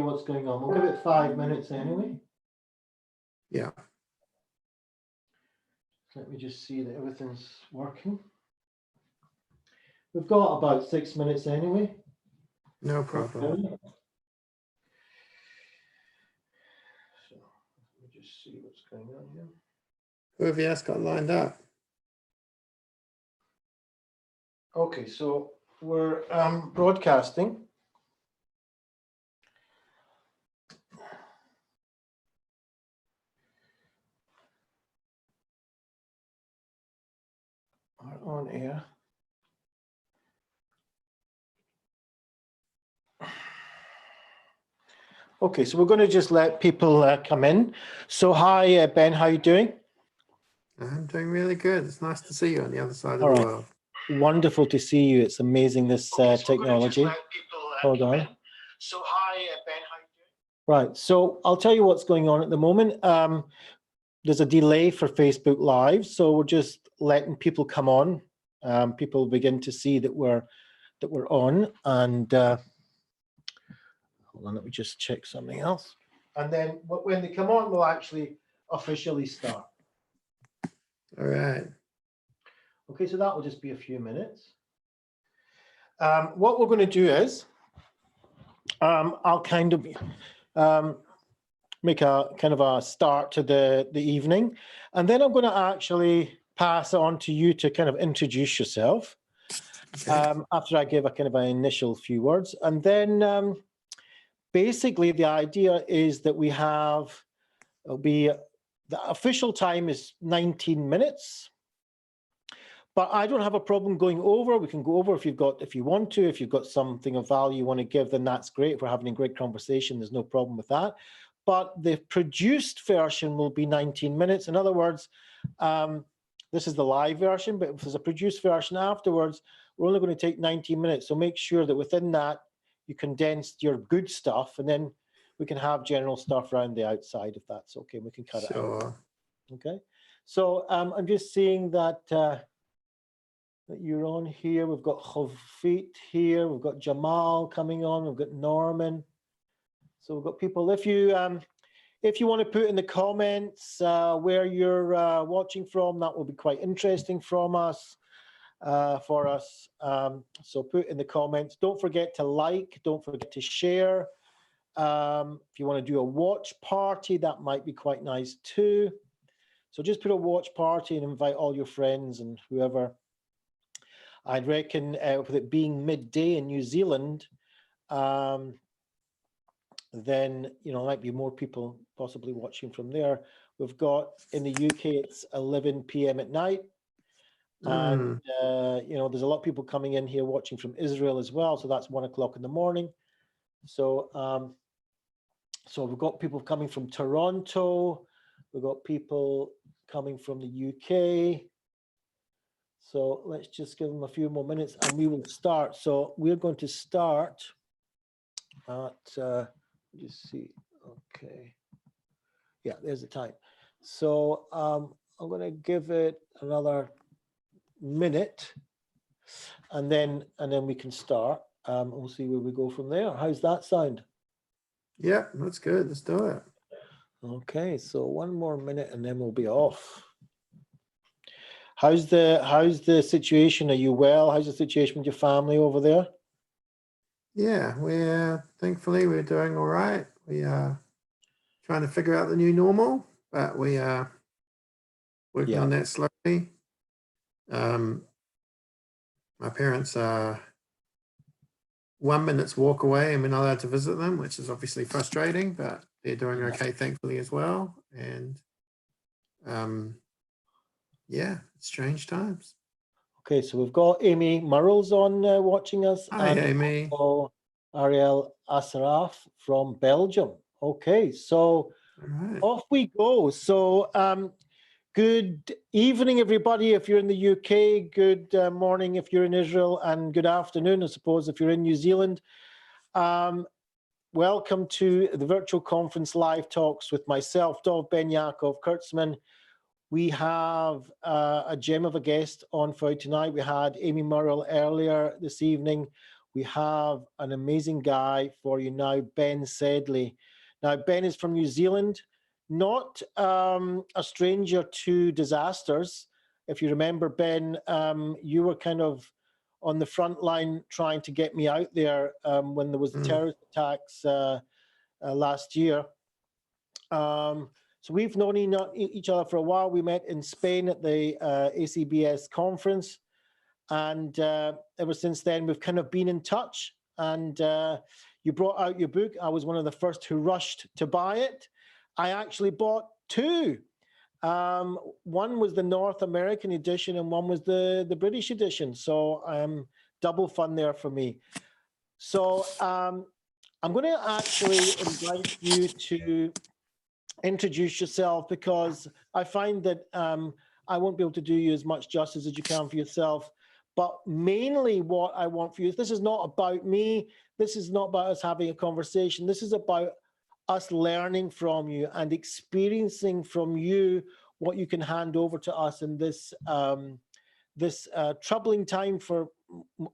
what's going on. We'll give it 5 minutes anyway. Yeah. Let me just see that everything's working. We've got about 6 minutes anyway. No problem. Okay. So let me just see what's going on here. Who have you else got lined up? Okay, so we're broadcasting. We're on air. Okay, so we're going to just let people come in. So hi, Ben, how are you doing? I'm doing really good. It's nice to see you on the other side of All the right. world. Wonderful to see you. It's amazing, this technology. Hold on. So hi, Ben, how are you doing? Right, so I'll tell you what's going on at the moment. There's a delay for Facebook Live, so we're just letting people come on. People begin to see that we're on, and hold on, let me just check something else. And then when they come on, we'll actually officially start. All right. Okay, so that will just be a few minutes. What we're going to do is, I'll kind of make a kind of a start to the evening, and then I'm going to actually pass on to you to kind of introduce yourself. Okay. After I give a kind of an initial few words, and then basically the idea is that we have, it'll be, the official time is 19 minutes. But I don't have a problem going over. We can go over if you want to. If you've got something of value you want to give, then that's great. If we're having a great conversation, there's no problem with that. But the produced version will be 19 minutes. In other words, this is the live version, but if there's a produced version afterwards, we're only going to take 19 minutes. So make sure that within that, you condensed your good stuff, and then we can have general stuff around the outside, if that's okay. We can cut it out. Okay. So I'm just seeing that that you're on here. We've got Chavit here. We've got Jamal coming on. We've got Norman. So we've got people. If you want to put in the comments where you're watching from, that will be quite interesting for us. So put in the comments. Don't forget to like. Don't forget to share. If you want to do a watch party, that might be quite nice too. So just put a watch party and invite all your friends and whoever. I'd reckon with it being midday in New Zealand, then, you know, might be more people possibly watching from there. We've got in the UK, it's 11 p.m. at night. And, you know, there's a lot of people coming in here watching from Israel as well. So that's 1 o'clock in the morning. So, so we've got people coming from Toronto. We've got people coming from the UK. So let's just give them a few more minutes and we will start. So we're going to start at, just see, okay. Yeah, there's the time. So I'm going to give it another minute and then we can start. We'll see where we go from there. How's that sound? Yeah, that's good. Let's do it. Okay, so 1 more minute and then we'll be off. How's the situation? Are you well? How's the situation with your family over there? Yeah, thankfully we're doing all right. We are trying to figure out the new normal, but we are working on that slowly. My parents are 1 minute's walk away and we're not allowed to visit them, which is obviously frustrating, but they're doing okay, thankfully, as well. And yeah, strange times. Okay, so we've got Amy Murrell's on watching us. Hi, and Amy. Ariel Asraf from Belgium. Okay, so off we go. So good evening, everybody, if you're in the UK. Good morning if you're in Israel, and good afternoon, I suppose, if you're in New Zealand. Welcome to the virtual conference live talks with myself, Dov Benyaacov-Kurtzman. We have a gem of a guest on for tonight. We had Amy Murrell earlier this evening. we have an amazing guy for you now, Ben Sedley. Now, Ben is from New Zealand, not a stranger to disasters. If you remember, Ben, you were kind of on the front line trying to get me out there when there was the terrorist attacks last year. So we've known each other for a while. We met in Spain at the ACBS conference. And ever since then, we've kind of been in touch. And you brought out your book. I was one of the first who rushed to buy it. I actually bought two. One was the North American edition and one was the British edition. So double fun there for me. So I'm going to actually invite you to introduce yourself, because I find that I won't be able to do you as much justice as you can for yourself. But mainly what I want for you is, this is not about me. This is not about us having a conversation. This is about us learning from you and experiencing from you what you can hand over to us in this troubling time for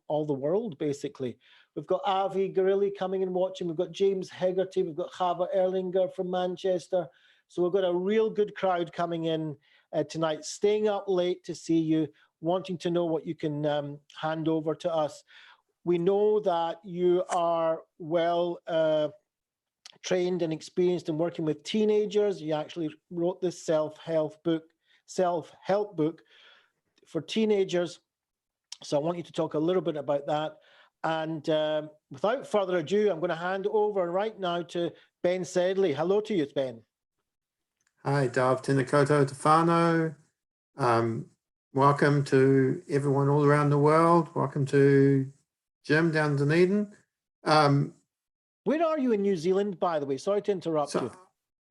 all the world, basically. We've got Avi Garilli coming and watching. We've got James Hegarty. We've got Chava Erlinger from Manchester. So we've got a real good crowd coming in tonight, staying up late to see you, wanting to know what you can hand over to us. We know that you are well trained and experienced in working with teenagers. You actually wrote this self-help book for teenagers. So I want you to talk a little bit about that. And without further ado, I'm going to hand over right now to Ben Sedley. Hello to you, Ben. Hi, Dov. Tēnā koutou te whānau. Welcome to everyone all around the world. Welcome to Jim down in Dunedin. Where are you in New Zealand, by the way? Sorry to interrupt you.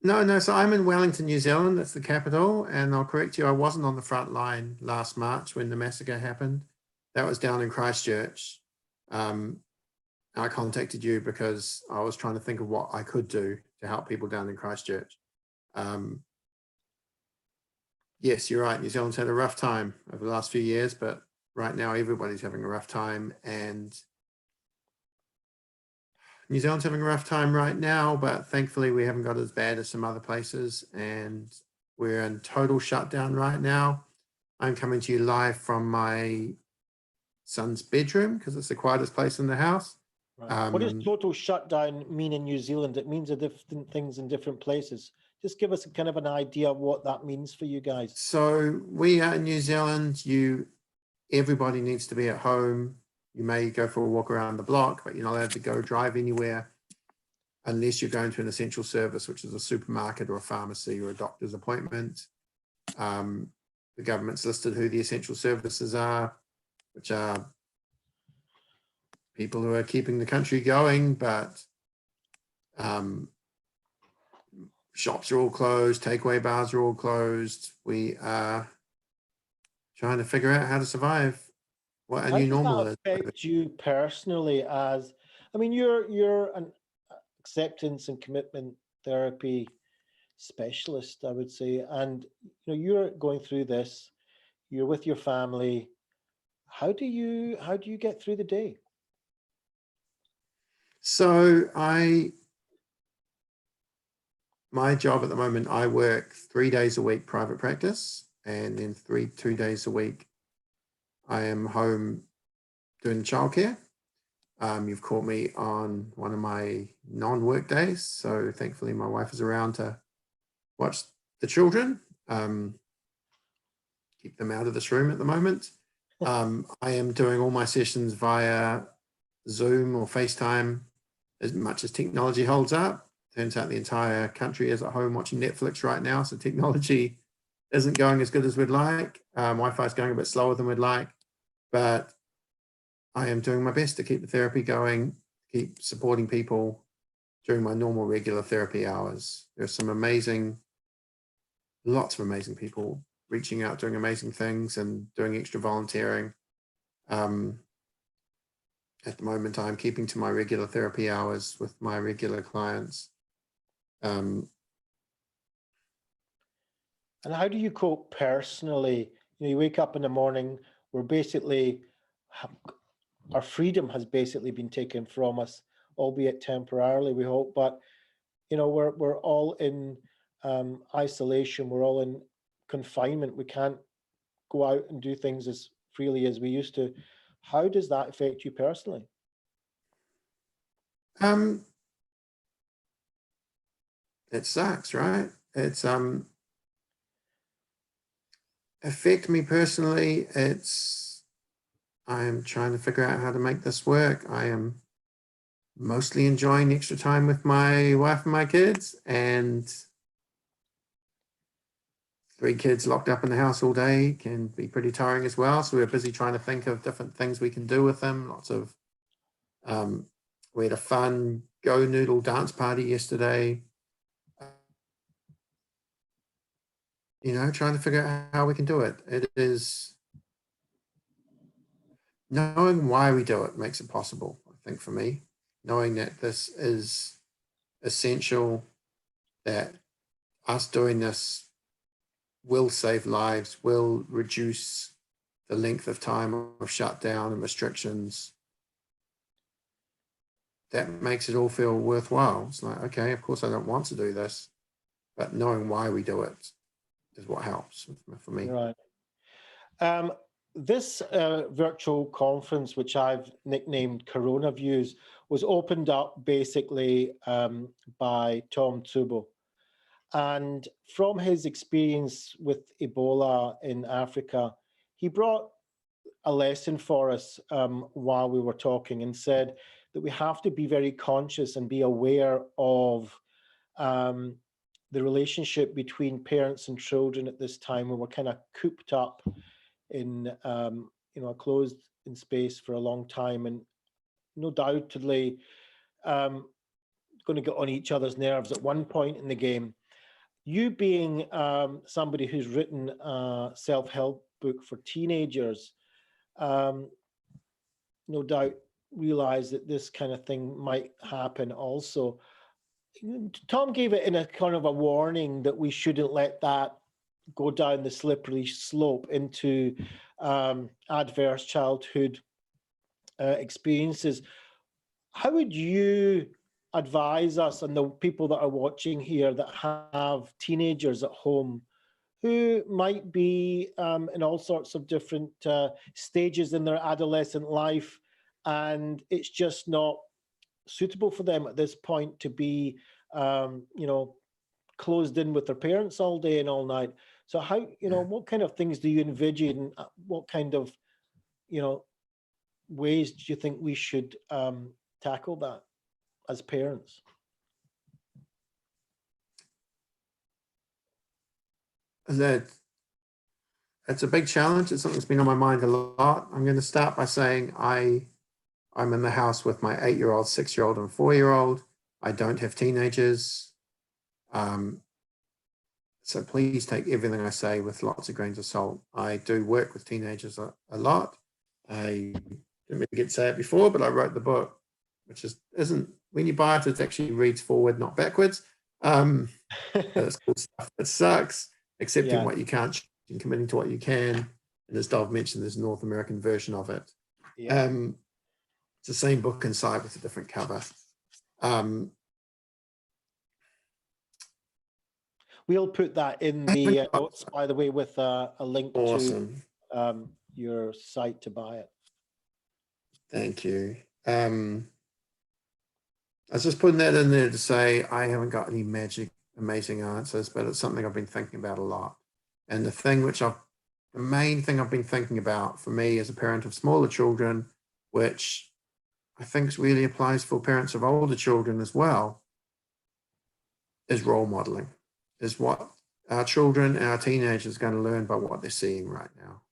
No. So I'm in Wellington, New Zealand. That's the capital. And I'll correct you, I wasn't on the front line last March when the massacre happened. That was down in Christchurch. I contacted you because I was trying to think of what I could do to help people down in Christchurch. Yes, you're right. New Zealand's had a rough time over the last few years, but right now everybody's having a rough time, and New Zealand's having a rough time right now, but thankfully we haven't got as bad as some other places, and we're in total shutdown right now. I'm coming to you live from my son's bedroom because it's the quietest place in the house. Right. What does total shutdown mean in New Zealand? It means different things in different places. Just give us kind of an idea of what that means for you guys. So we are in New Zealand. Everybody needs to be at home. You may go for a walk around the block, but you're not allowed to go drive anywhere unless you're going to an essential service, which is a supermarket or a pharmacy or a doctor's appointment. The government's listed who the essential services are, which are people who are keeping the country going, but shops are all closed, takeaway bars are all closed. We are trying to figure out how to survive what a new normal is. How does that affect you personally? As I mean, you're an acceptance and commitment therapy specialist, I would say, and you're going through this. You're with your family. How do you get through the day? So my job at the moment, I work 3 days a week private practice, and then 2 days a week I am home doing childcare. You've caught me on one of my non-work days, so thankfully my wife is around to watch the children, keep them out of this room at the moment. I am doing all my sessions via Zoom or FaceTime as much as technology holds up. Turns out the entire country is at home watching Netflix right now, so technology isn't going as good as we'd like. Wi-Fi is going a bit slower than we'd like, but I am doing my best to keep the therapy going, keep supporting people during my normal regular therapy hours. There's lots of amazing people reaching out, doing amazing things and doing extra volunteering. At the moment, I'm keeping to my regular therapy hours with my regular clients. And how do you cope personally? You wake up in the morning, we're basically our freedom has basically been taken from us, albeit temporarily, we hope. But we're all in isolation. We're all in confinement. We can't go out and do things as freely as we used to. How does that affect you personally? It sucks, right? It's affect me personally. I am trying to figure out how to make this work. I am mostly enjoying extra time with my wife and my kids, and 3 kids locked up in the house all day can be pretty tiring as well. So we're busy trying to think of different things we can do with them. Lots of, we had a fun Go Noodle dance party yesterday. Trying to figure out how we can do it. It is knowing why we do it makes it possible, I think, for me. Knowing that this is essential, that us doing this will save lives, will reduce the length of time of shutdown and restrictions. That makes it all feel worthwhile. It's like, okay, of course I don't want to do this, but knowing why we do it is what helps for me. Right. This virtual conference, which I've nicknamed Corona Views, was opened up basically by Tom Tsubo. And from his experience with Ebola in Africa, he brought a lesson for us while we were talking, and said that we have to be very conscious and be aware of the relationship between parents and children at this time, when we're kind of cooped up in a closed in space for a long time, and no doubtedly going to get on each other's nerves at one point in the game. You being somebody who's written a self-help book for teenagers, no doubt realize that this kind of thing might happen also. Tom gave it in a kind of a warning that we shouldn't let that go down the slippery slope into adverse childhood experiences. How would you advise us and the people that are watching here that have teenagers at home who might be in all sorts of different stages in their adolescent life, and it's just not suitable for them at this point to be, closed in with their parents all day and all night? So how, what kind of things do you envision? What kind of, ways do you think we should tackle that as parents? It's a big challenge. It's something that's been on my mind a lot. I'm going to start by saying I'm in the house with my 8-year-old, 6-year-old, and 4-year-old. I don't have teenagers. So please take everything I say with lots of grains of salt. I do work with teenagers a lot. I didn't really get to say it before, but I wrote the book, which isn't, when you buy it, it actually reads forward, not backwards. It's cool stuff. It sucks, accepting what you can't and committing to what you can. And as Dov mentioned, there's a North American version of it. Yeah. It's the same book inside with a different cover. We'll put that in the notes, by the way, with a link to your site to buy it. Thank you. I was just putting that in there to say I haven't got any amazing answers, but it's something I've been thinking about a lot. And the main thing I've been thinking about for me as a parent of smaller children, which I think really applies for parents of older children as well, is role modeling. Is what our children and our teenagers are going to learn by what they're seeing right now.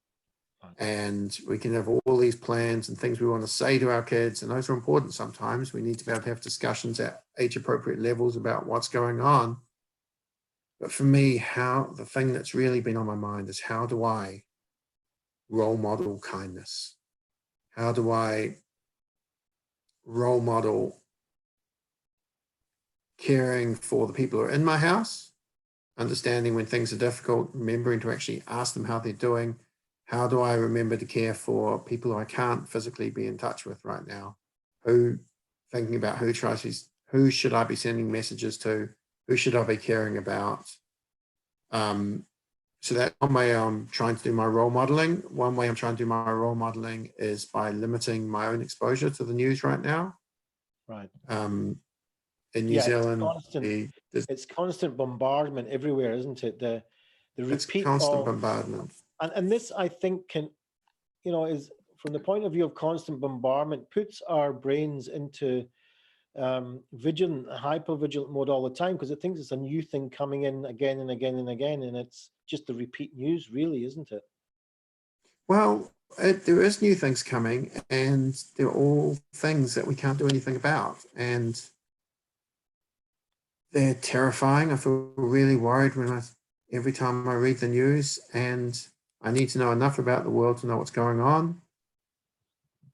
And we can have all these plans and things we want to say to our kids, and those are important sometimes. We need to be able to have discussions at age-appropriate levels about what's going on. But for me, the thing that's really been on my mind is, how do I role model kindness? How do I role model caring for the people who are in my house, understanding when things are difficult, remembering to actually ask them how they're doing? how do I remember to care for people who I can't physically be in touch with right now? Thinking about who should I be sending messages to? Who should I be caring about? So that one way I'm trying to do my role modeling. One way I'm trying to do my role modeling is by limiting my own exposure to the news right now. Right. In New Zealand, it's constant bombardment everywhere, isn't it? The repeat constant bombardment. And this, I think, can, is from the point of view of constant bombardment, puts our brains into vigilant, hyper-vigilant mode all the time, because it thinks it's a new thing coming in again and again and again, and it's just the repeat news, really, isn't it? Well, there is new things coming, and they're all things that we can't do anything about, and they're terrifying. I feel really worried every time I read the news, and I need to know enough about the world to know what's going on.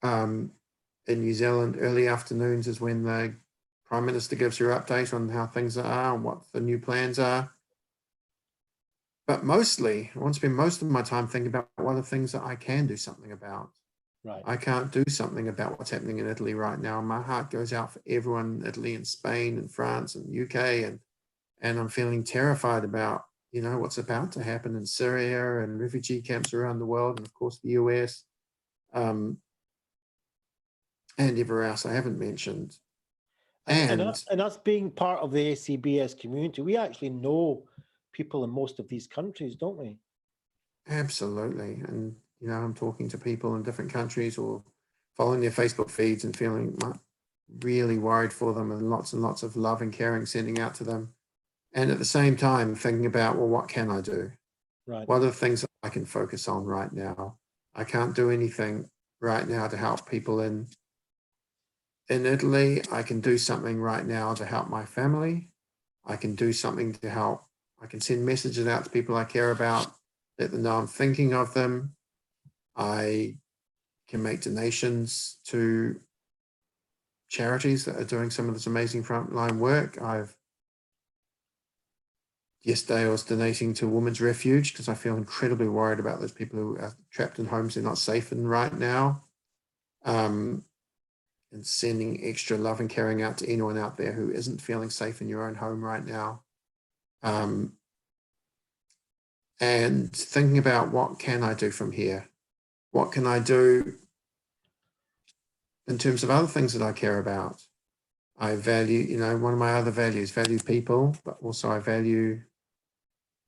In New Zealand, early afternoons is when the Prime Minister gives her update on how things are and what the new plans are. But mostly, I want to spend most of my time thinking about what are the things that I can do something about. Right. I can't do something about what's happening in Italy right now. My heart goes out for everyone in Italy and Spain and France and UK, and I'm feeling terrified about, what's about to happen in Syria and refugee camps around the world, and of course the US, and everywhere else I haven't mentioned. And us being part of the ACBS community, we actually know people in most of these countries, don't we? Absolutely. And, I'm talking to people in different countries or following their Facebook feeds and feeling really worried for them, and lots of love and caring sending out to them. And at the same time, thinking about, well, what can I do? Right. What are the things that I can focus on right now? I can't do anything right now to help people in Italy. I can do something right now to help my family. I can do something to help. I can send messages out to people I care about, let them know I'm thinking of them. I can make donations to charities that are doing some of this amazing frontline work. Yesterday I was donating to Women's Refuge because I feel incredibly worried about those people who are trapped in homes they're not safe in right now. And sending extra love and caring out to anyone out there who isn't feeling safe in your own home right now. And thinking about, what can I do from here? What can I do in terms of other things that I care about? I value, one of my other values, value people, but also I value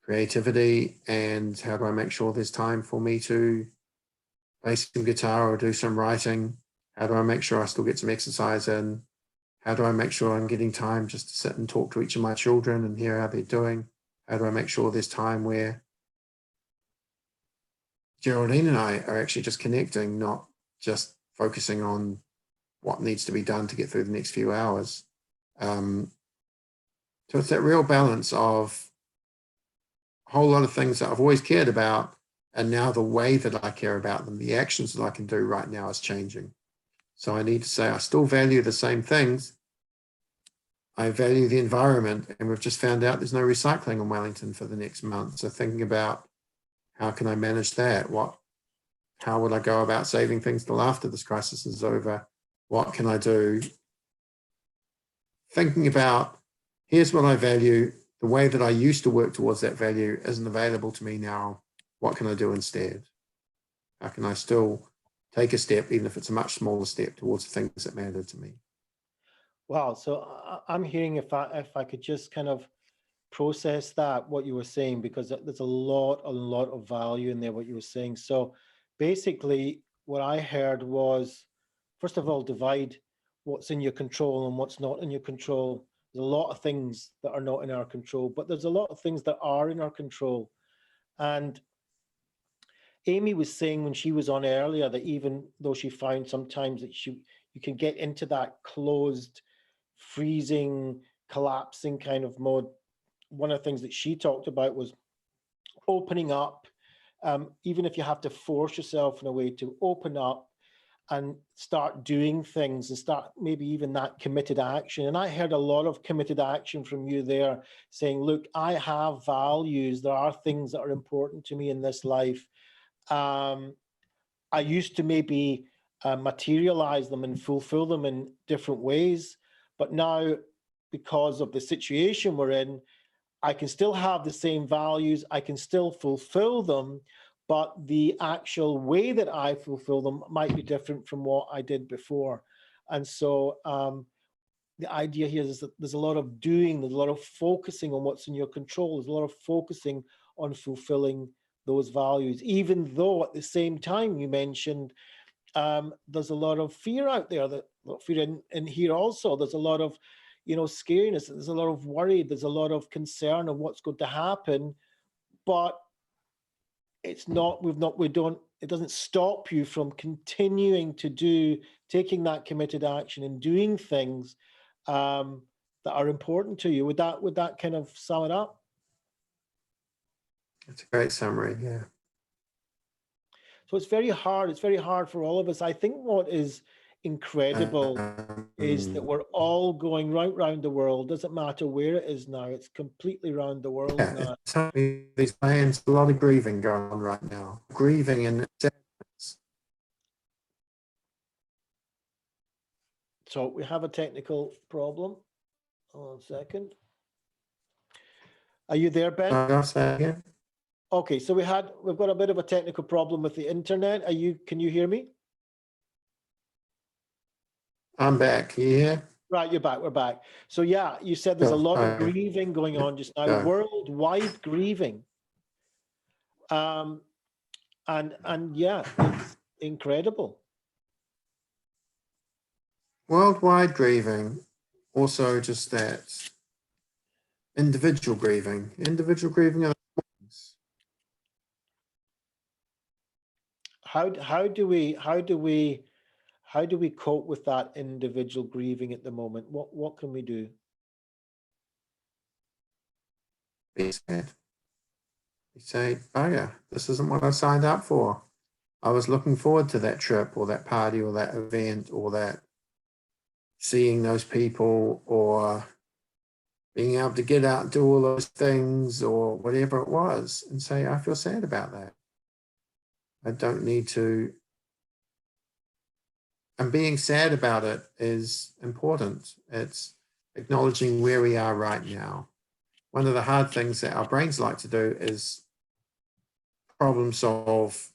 creativity, and how do I make sure there's time for me to play some guitar or do some writing? How do I make sure I still get some exercise in? How do I make sure I'm getting time just to sit and talk to each of my children and hear how they're doing? How do I make sure there's time where Geraldine and I are actually just connecting, not just focusing on what needs to be done to get through the next few hours? So it's that real balance of a whole lot of things that I've always cared about, and now the way that I care about them, the actions that I can do right now is changing. So I need to say I still value the same things. I value the environment, and we've just found out there's no recycling in Wellington for the next month. So thinking about, how can I manage that? How would I go about saving things till after this crisis is over? What can I do? Thinking about, here's what I value. The way that I used to work towards that value isn't available to me now. What can I do instead? How can I still take a step, even if it's a much smaller step, towards the things that matter to me? Wow. So I'm hearing, if I could just kind of process that, what you were saying, because there's a lot of value in there, what you were saying. So basically what I heard was, first of all, divide what's in your control and what's not in your control. There's a lot of things that are not in our control, but there's a lot of things that are in our control. And Amy was saying when she was on earlier that even though she found sometimes that you can get into that closed, freezing, collapsing kind of mode, one of the things that she talked about was opening up, even if you have to force yourself in a way to open up and start doing things, and start maybe even that committed action. And I heard a lot of committed action from you there, saying, look, I have values. There are things that are important to me in this life. I used to maybe materialize them and fulfill them in different ways, but now, because of the situation we're in, I can still have the same values, I can still fulfill them, but the actual way that I fulfill them might be different from what I did before. And so the idea here is that there's a lot of doing, there's a lot of focusing on what's in your control, there's a lot of focusing on fulfilling those values, even though at the same time you mentioned there's a lot of fear out there, that fear in here also. There's a lot of, scariness. There's a lot of worry. There's a lot of concern of what's going to happen, but it doesn't stop you from continuing to taking that committed action and doing things that are important to you. Would that kind of sum it up? It's a great summary, yeah. So it's very hard. It's very hard for all of us. I think what is incredible is that we're all going right round the world. Doesn't matter where it is now. It's completely round the world now. These plans, a lot of grieving going on right now. Grieving and acceptance. So we have a technical problem. Hold on a second. Are you there, Ben? I'll say again. Okay, so we've got a bit of a technical problem with the internet. Can you hear me? I'm back. You here? Right, you're back. We're back. So yeah, you said there's a lot of grieving going on just now, worldwide grieving. And yeah, it's incredible. Worldwide grieving, also just that individual grieving are How do we cope with that individual grieving at the moment? What can we do? Be sad. You say, bugger, this isn't what I signed up for. I was looking forward to that trip or that party or that event or that seeing those people or being able to get out and do all those things or whatever it was, and say, I feel sad about that. I don't need to. And being sad about it is important. It's acknowledging where we are right now. One of the hard things that our brains like to do is problem solve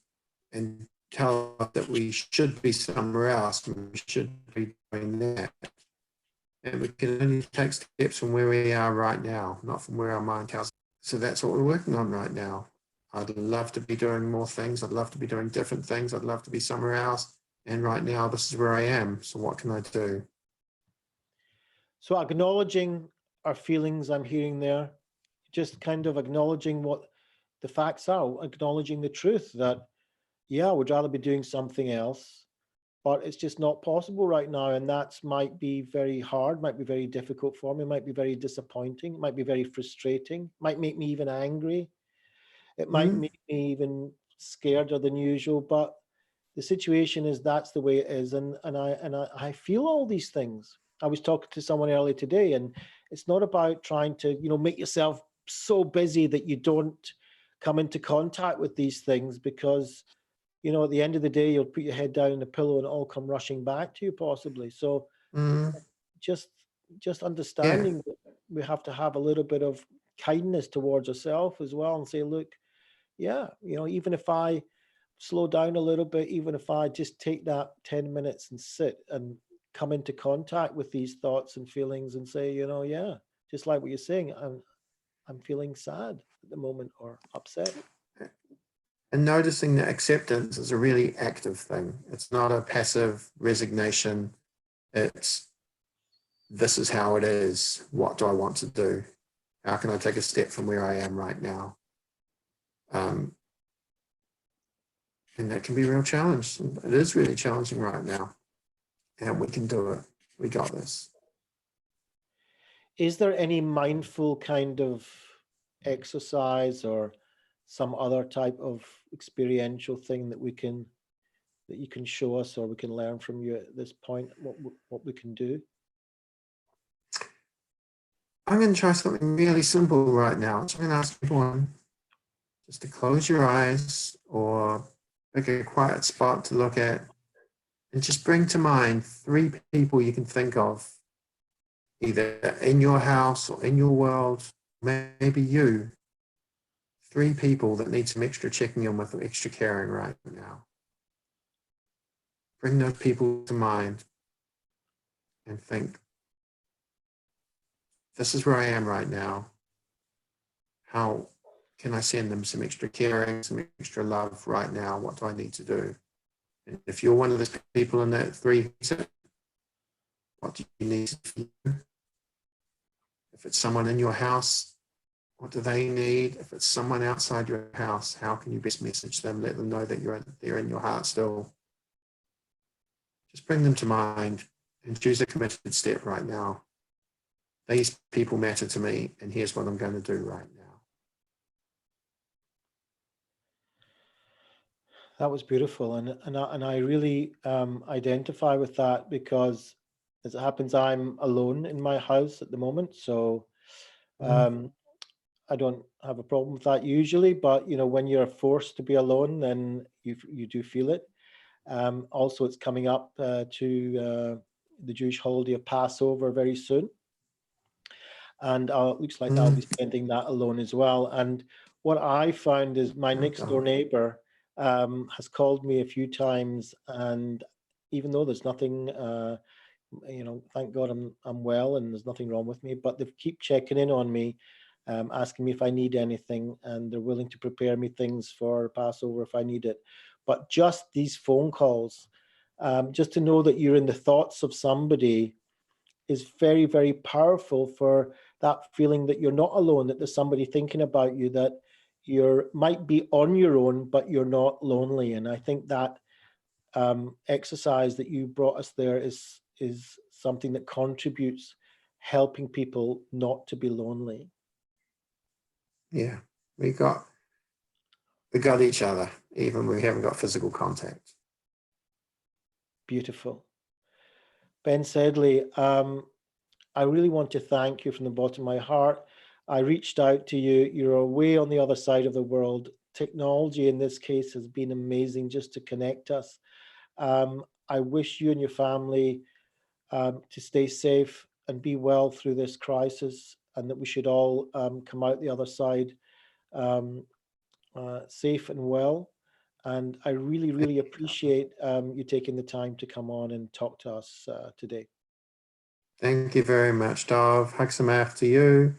and tell us that we should be somewhere else and we should be doing that. And we can only take steps from where we are right now, not from where our mind tells us. So that's what we're working on right now. I'd love to be doing more things. I'd love to be doing different things. I'd love to be somewhere else. And right now, this is where I am. So what can I do? So acknowledging our feelings, I'm hearing there, just kind of acknowledging what the facts are, acknowledging the truth that, yeah, I would rather be doing something else, but it's just not possible right now. And that might be very hard, might be very difficult for me, might be very disappointing, might be very frustrating, might make me even angry. It might make me even scareder than usual, but the situation is that's the way it is. And I feel all these things. I was talking to someone earlier today, and it's not about trying to, make yourself so busy that you don't come into contact with these things, because, at the end of the day, you'll put your head down in the pillow and it'll all come rushing back to you possibly. So just understanding that we have to have a little bit of kindness towards ourselves as well, and say, look, yeah, even if I slow down a little bit, even if I just take that 10 minutes and sit and come into contact with these thoughts and feelings and say, yeah, just like what you're saying, I'm feeling sad at the moment or upset. And noticing that acceptance is a really active thing. It's not a passive resignation. It's, this is how it is. What do I want to do? How can I take a step from where I am right now? And that can be a real challenge. It is really challenging right now. And we can do it. We got this. Is there any mindful kind of exercise or some other type of experiential thing that you can show us, or we can learn from you at this point, what we can do? I'm going to try something really simple right now. So I'm going to ask everyone just to close your eyes or pick a quiet spot to look at, and just bring to mind 3 people you can think of, either in your house or in your world, maybe you. 3 people that need some extra checking in with or extra caring right now. Bring those people to mind and think, this is where I am right now. How can I send them some extra caring, some extra love right now? What do I need to do? And if you're one of those people in that 3, what do you need to do? If it's someone in your house, what do they need? If it's someone outside your house, how can you best message them? Let them know that they're in your heart still. Just bring them to mind and choose a committed step right now. These people matter to me, and here's what I'm going to do right now. That was beautiful, and I really identify with that, because as it happens, I'm alone in my house at the moment, so I don't have a problem with that usually. But you know, when you're forced to be alone, then you do feel it. Also, it's coming up to the Jewish holiday of Passover very soon, and it looks like I'll be spending that alone as well. And what I found is my next door neighbor has called me a few times, and even though there's nothing, you know, thank God I'm well and there's nothing wrong with me, but they keep checking in on me, asking me if I need anything, and they're willing to prepare me things for Passover if I need it. But just these phone calls, just to know that you're in the thoughts of somebody is very, very powerful, for that feeling that you're not alone, that there's somebody thinking about you, that you might be on your own, but you're not lonely. And I think that exercise that you brought us there is something that contributes, helping people not to be lonely. Yeah, we got each other, even when we haven't got physical contact. Beautiful. Ben Sedley, I really want to thank you from the bottom of my heart. I reached out to you. You're away on the other side of the world. Technology in this case has been amazing just to connect us. I wish you and your family to stay safe and be well through this crisis, and that we should all come out the other side safe and well. And I really, really appreciate you taking the time to come on and talk to us today. Thank you very much, Dov. Hag sameach to you.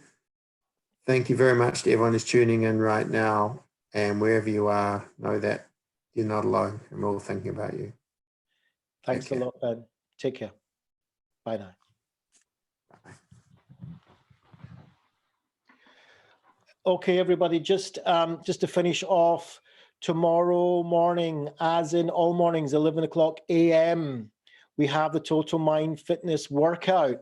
Thank you very much to everyone who's tuning in right now. And wherever you are, know that you're not alone, and we're all thinking about you. Thanks a lot, Ben. Take care. Bye now. Bye. Okay, everybody, just to finish off, tomorrow morning, as in all mornings, 11 o'clock a.m., we have the Total Mind Fitness workout,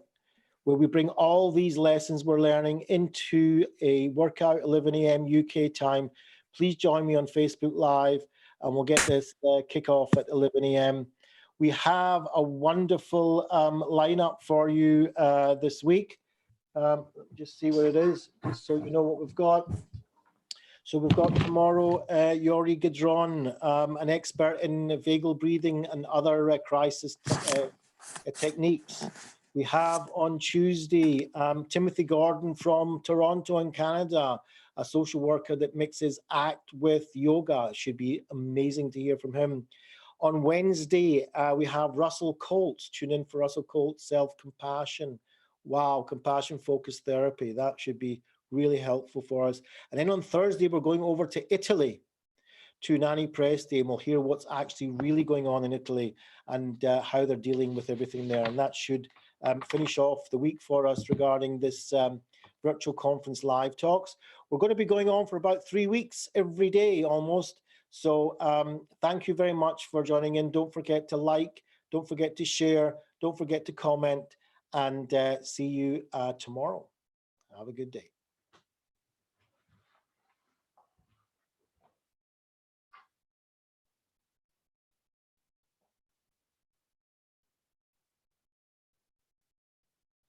where we bring all these lessons we're learning into a workout, 11 a.m. UK time. Please join me on Facebook Live, and we'll get this kick off at 11 a.m. We have a wonderful lineup for you this week. Just see what it is, just so you know what we've got. So we've got tomorrow, Yori Gidron, an expert in vagal breathing and other crisis techniques. We have on Tuesday, Timothy Gordon from Toronto in Canada, a social worker that mixes ACT with yoga. It should be amazing to hear from him. On Wednesday, we have Russell Colts. Tune in for Russell Colts, Self-Compassion. Wow, compassion-focused therapy. That should be really helpful for us. And then on Thursday, we're going over to Italy, to Nanny Press Day, and we'll hear what's actually really going on in Italy and how they're dealing with everything there. And that should finish off the week for us regarding this virtual conference live talks. We're going to be going on for about 3 weeks, every day almost. So thank you very much for joining in. Don't forget to like, don't forget to share, don't forget to comment, and see you tomorrow. Have a good day.